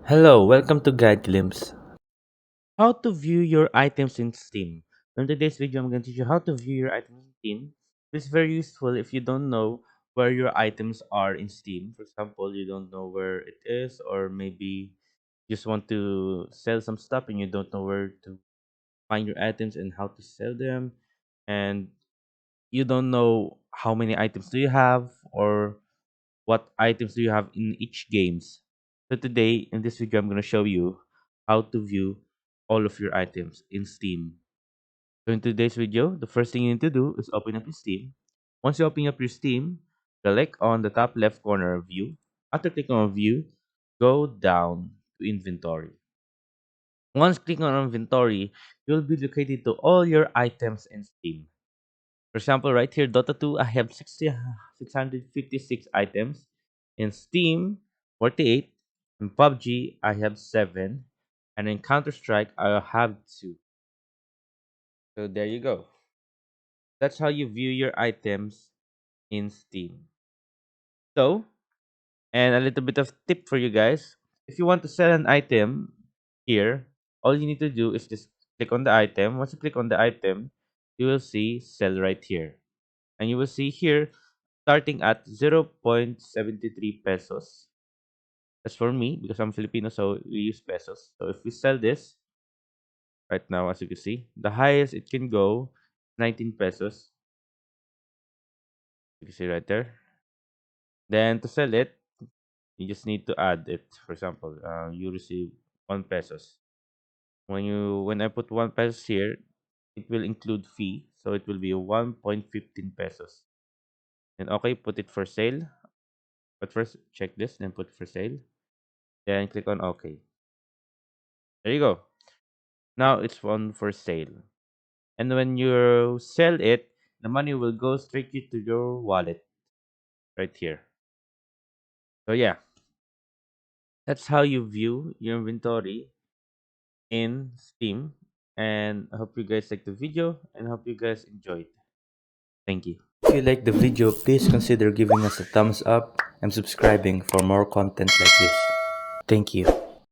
Hello, welcome to Guide Glimpse. How to view your items in Steam. In today's video, I'm going to teach you how to view your items in Steam. It's very useful if you don't know where your items are in Steam. For example, you don't know where it is, or maybe you just want to sell some stuff and you don't know where to find your items and how to sell them, and you don't know how many items do you have or what items do you have in each games. So today in this video I'm going to show you how to view all of your items in Steam. So in today's video, the first thing you need to do is open up your Steam. Once you open up your Steam, click on the top left corner of view. After clicking on view, go down to inventory. Once clicking on inventory, you'll be located to all your items in Steam. For example, right here, Dota 2, I have 656 items. In Steam, 48. In PUBG, I have 7. And in Counter Strike, I have 2. So there you go. That's how you view your items in Steam. So, and a little bit of tip for you guys. If you want to sell an item here, all you need to do is just click on the item. Once you click on the item, you will see sell right here. And you will see here starting at 0.73 pesos. That's for me because I'm Filipino, so we use pesos. So if we sell this right now, as you can see, the highest it can go 19 pesos. You can see right there. Then to sell it, you just need to add it. For example, you receive 1 pesos. When I put 1 pesos here, it will include fee, so it will be 1.15 pesos. And okay, put it for sale. But first, check this, then put for sale. Then click on OK. There you go. Now it's on for sale. And when you sell it, the money will go straight to your wallet right here. So yeah, that's how you view your inventory in Steam. And I hope you guys like the video and hope you guys enjoyed. Thank you. If you like the video, please consider giving us a thumbs up and subscribing for more content like this. Thank you.